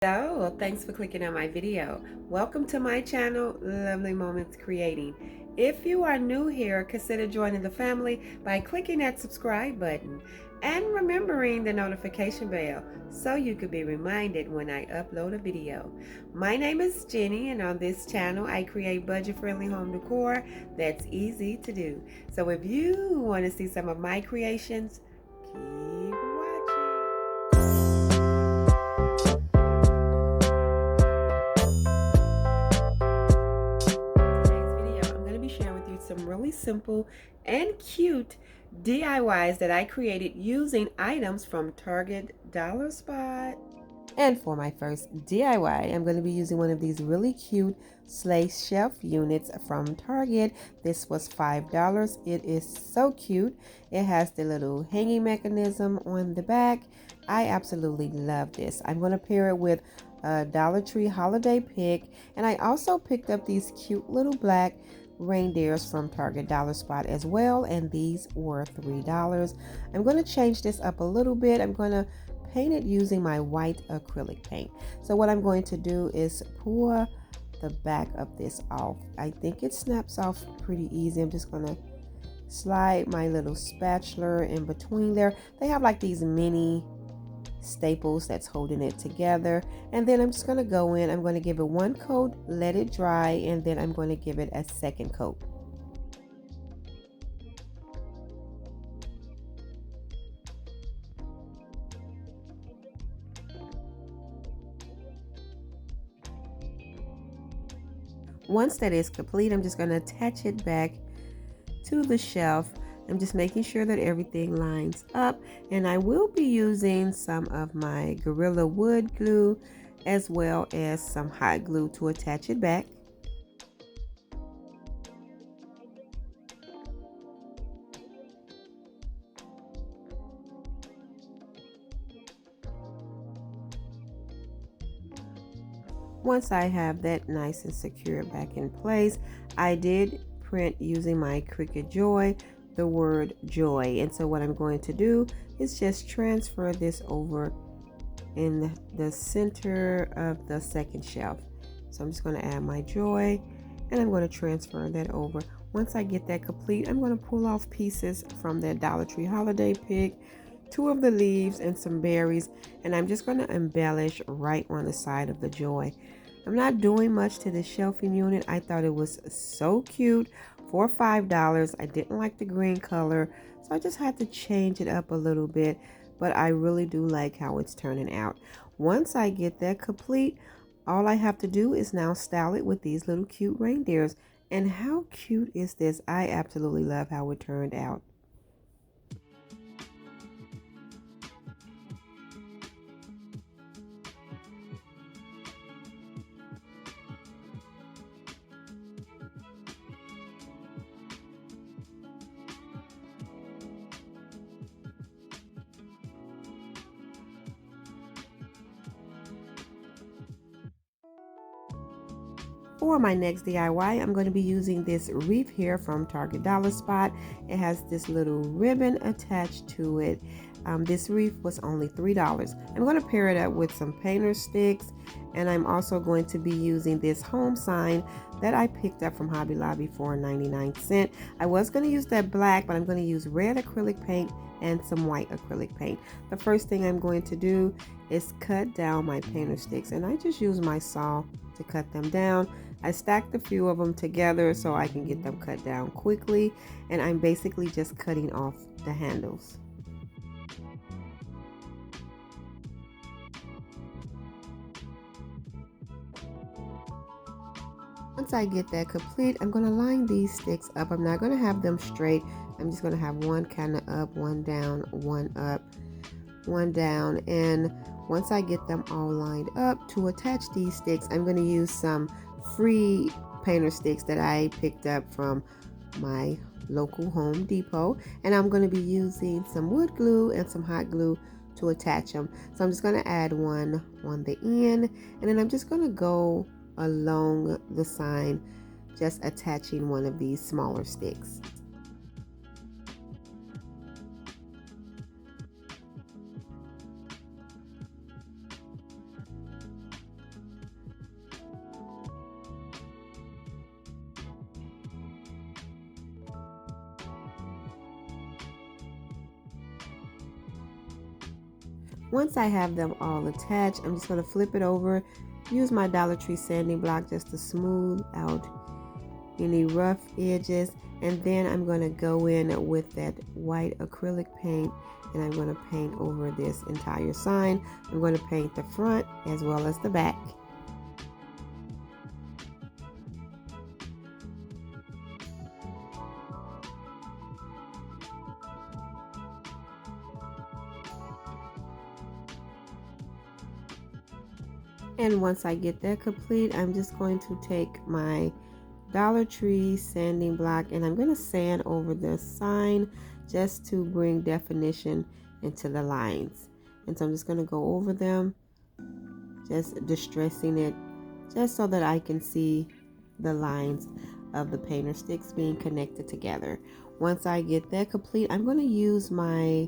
So, well, thanks for clicking on my video. Welcome to my channel, Lovely Moments Creating. If you are new here, consider joining the family by clicking that subscribe button and remembering the notification bell so you could be reminded when I upload a video. My name is Jenny, and on this channel I create budget-friendly home decor that's easy to do. So if you want to see some of my creations, keep watching. Some really simple and cute DIYs that I created using items from Target Dollar Spot. And for my first DIY, I'm going to be using one of these really cute sleigh shelf units from Target. This was $5. It is so cute. It has the little hanging mechanism on the back. I absolutely love this. I'm going to pair it with a Dollar Tree holiday pick, and I also picked up these cute little black reindeers from Target Dollar Spot as well, and these were $3. I'm going to change this up a little bit. I'm going to paint it using my white acrylic paint. So what I'm going to do is pour the back of this off. I think it snaps off pretty easy. I'm just going to slide my little spatula in between there. They have like these mini staples that's holding it together, and then I'm just going to go in. I'm going to give it one coat, let it dry, and then I'm going to give it a second coat. Once that is complete, I'm just going to attach it back to the shelf. I'm just making sure that everything lines up, and I will be using some of my Gorilla Wood glue as well as some hot glue to attach it back. Once I have that nice and secure back in place, I did print using my Cricut Joy the word joy, and so what I'm going to do is just transfer this over in the center of the second shelf. So I'm just going to add my joy, and I'm going to transfer that over. Once I get that complete, I'm going to pull off pieces from that Dollar Tree holiday pick, two of the leaves, and some berries, and I'm just going to embellish right on the side of the joy. I'm not doing much to the shelving unit. I thought it was so cute for $5. I didn't like the green color, so I just had to change it up a little bit, but I really do like how it's turning out. Once I get that complete, all I have to do is now style it with these little cute reindeers. And how cute is this? I absolutely love how it turned out. For my next DIY, I'm going to be using this wreath here from Target Dollar Spot. It has this little ribbon attached to it. This wreath was only $3. I'm going to pair it up with some painter sticks, and I'm also going to be using this home sign that I picked up from Hobby Lobby for 99¢. I was going to use that black, but I'm going to use red acrylic paint and some white acrylic paint. The first thing I'm going to do is cut down my painter sticks, and I just use my saw to cut them down. I stacked a few of them together so I can get them cut down quickly, and I'm basically just cutting off the handles. Once I get that complete, I'm going to line these sticks up. I'm not going to have them straight. I'm just going to have one kind of up, one down, one up, one down. And once I get them all lined up, to attach these sticks, I'm going to use some free painter sticks that I picked up from my local Home Depot, and I'm going to be using some wood glue and some hot glue to attach them. So I'm just going to add one on the end, and then I'm just going to go along the sign, just attaching one of these smaller sticks. Once I have them all attached, I'm just going to flip it over, use my Dollar Tree sanding block just to smooth out any rough edges, and then I'm going to go in with that white acrylic paint and I'm going to paint over this entire sign. I'm going to paint the front as well as the back. And once I get that complete, I'm just going to take my Dollar Tree sanding block and I'm going to sand over the sign just to bring definition into the lines. And so I'm just going to go over them, just distressing it just so that I can see the lines of the painter sticks being connected together. Once I get that complete, I'm going to use my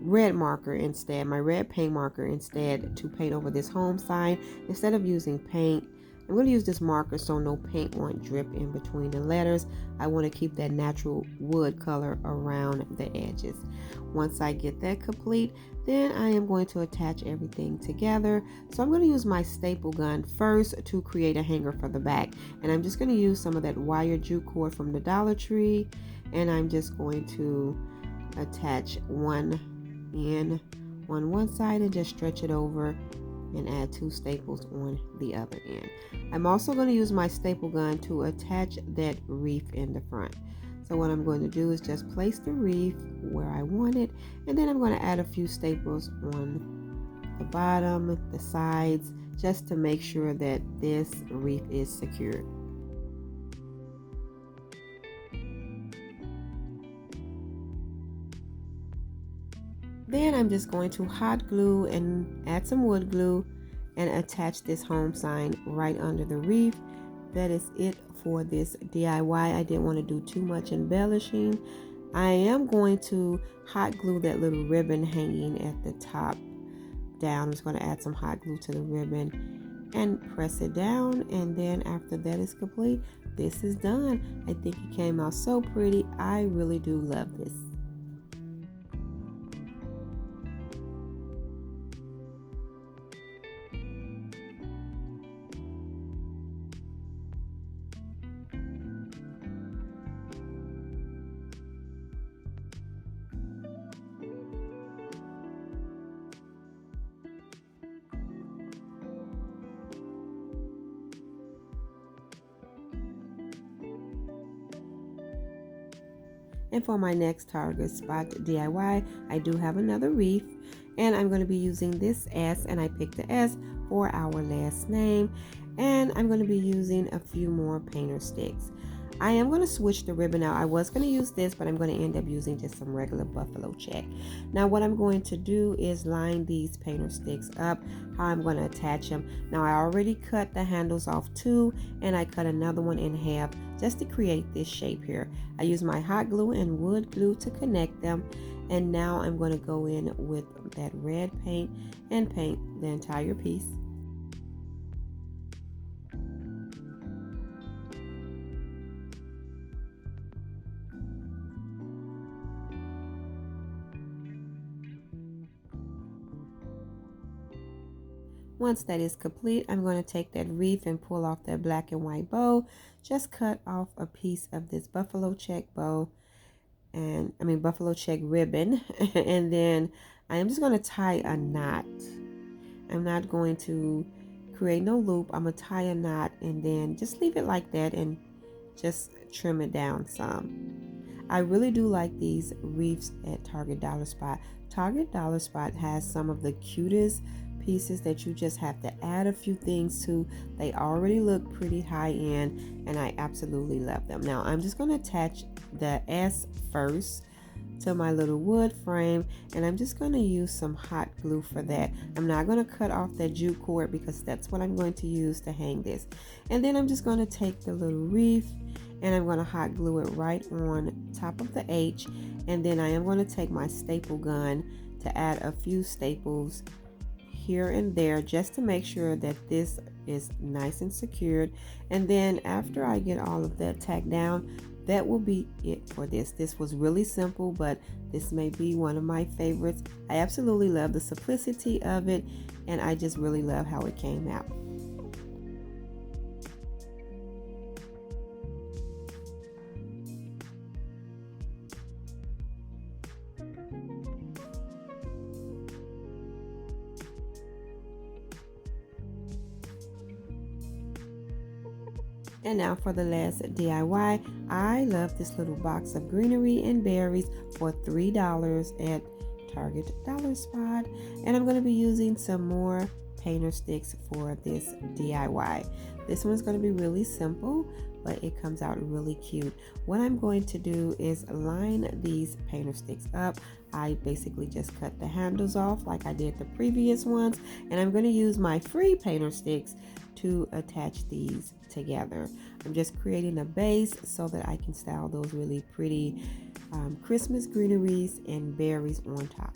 red marker instead, my red paint marker instead, to paint over this home sign. Instead of using paint, I'm going to use this marker so no paint won't drip in between the letters. I want to keep that natural wood color around the edges. Once I get that complete, then I am going to attach everything together. So I'm going to use my staple gun first to create a hanger for the back. And I'm just going to use some of that wire jute cord from the Dollar Tree. And I'm just going to attach one end on one side and just stretch it over and add 2 staples on the other end. I'm also going to use my staple gun to attach that reef in the front. So what I'm going to do is just place the reef where I want it, and then I'm going to add a few staples on the bottom, the sides, just to make sure that this reef is secured. Then I'm just going to hot glue and add some wood glue and attach this home sign right under the reef. That is it for this DIY. I didn't want to do too much embellishing. I am going to hot glue that little ribbon hanging at the top down. I'm just going to add some hot glue to the ribbon and press it down, and then after that is complete, this is done. I think it came out so pretty. I really do love this. And for my next Target Spot DIY, I do have another reef, and I'm going to be using this S, and I picked the S for our last name, and I'm going to be using a few more painter sticks. I am going to switch the ribbon out. I was going to use this, but I'm going to end up using just some regular buffalo check. Now what I'm going to do is line these painter sticks up, how I'm going to attach them. Now I already cut the handles off too, and I cut another one in half just to create this shape here. I use my hot glue and wood glue to connect them, and now I'm going to go in with that red paint and paint the entire piece. Once that is complete, I'm going to take that wreath and pull off that black and white bow. Just cut off a piece of this buffalo check bow, and buffalo check ribbon, and then I am just going to tie a knot. I'm not going to create no loop. I'm going to tie a knot and then just leave it like that and just trim it down some. I really do like these wreaths at Target Dollar Spot. Target Dollar Spot has some of the cutest pieces that you just have to add a few things to. They already look pretty high end, and I absolutely love them. Now I'm just going to attach the S first to my little wood frame, and I'm just going to use some hot glue for that. I'm not going to cut off that jute cord because that's what I'm going to use to hang this. And then I'm just going to take the little wreath and I'm going to hot glue it right on top of the H, and then I am going to take my staple gun to add a few staples here and there just to make sure that this is nice and secured. And then after I get all of that tacked down, that will be it for this. This was really simple, but this may be one of my favorites. I absolutely love the simplicity of it, and I just really love how it came out. And now for the last DIY. I love this little box of greenery and berries for $3 at Target Dollar Spot. And I'm going to be using some more painter sticks for this DIY. This one's going to be really simple, but it comes out really cute. What I'm going to do is line these painter sticks up. I basically just cut the handles off like I did the previous ones, and I'm going to use my free painter sticks to attach these together. I'm just creating a base so that I can style those really pretty Christmas greeneries and berries on top.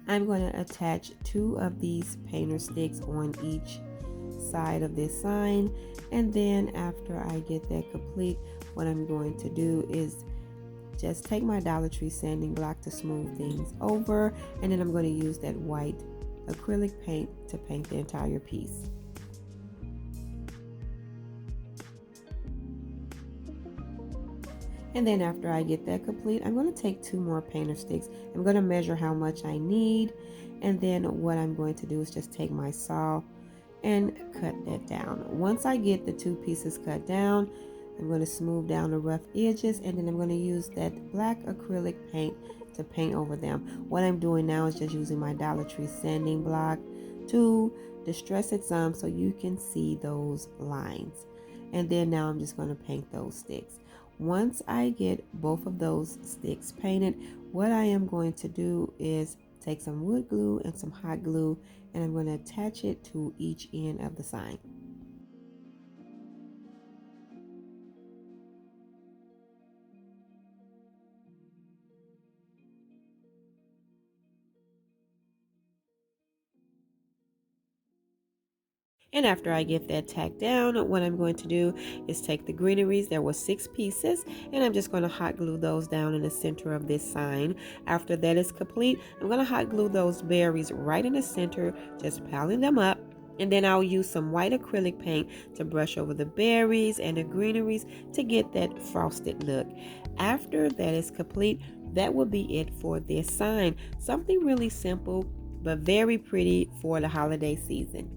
I'm going to attach 2 of these painter sticks on each side of this sign, and then after I get that complete, what I'm going to do is just take my Dollar Tree sanding block to smooth things over, and then I'm going to use that white acrylic paint to paint the entire piece. And then after I get that complete, I'm going to take 2 more painter sticks. I'm going to measure how much I need, and then what I'm going to do is just take my saw and cut that down. Once I get the 2 pieces cut down, I'm going to smooth down the rough edges, and then I'm going to use that black acrylic paint to paint over them. What I'm doing now is just using my Dollar Tree sanding block to distress it some so you can see those lines. And then now I'm just going to paint those sticks. Once I get both of those sticks painted, what I am going to do is take some wood glue and some hot glue, and I'm going to attach it to each end of the sign. And after I get that tacked down, what I'm going to do is take the greeneries. There were 6 pieces, and I'm just going to hot glue those down in the center of this sign. After that is complete, I'm going to hot glue those berries right in the center, just piling them up. And then I'll use some white acrylic paint to brush over the berries and the greeneries to get that frosted look. After that is complete, that will be it for this sign. Something really simple, but very pretty for the holiday season.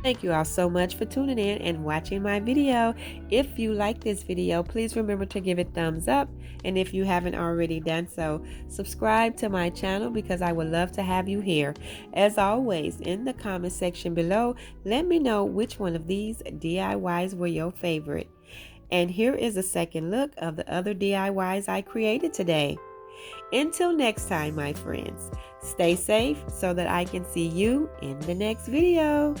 Thank you all so much for tuning in and watching my video. If you like this video, please remember to give it thumbs up. And if you haven't already done so, subscribe to my channel because I would love to have you here. As always, in the comment section below, let me know which one of these DIYs were your favorite. And here is a second look of the other DIYs I created today. Until next time, my friends, stay safe so that I can see you in the next video.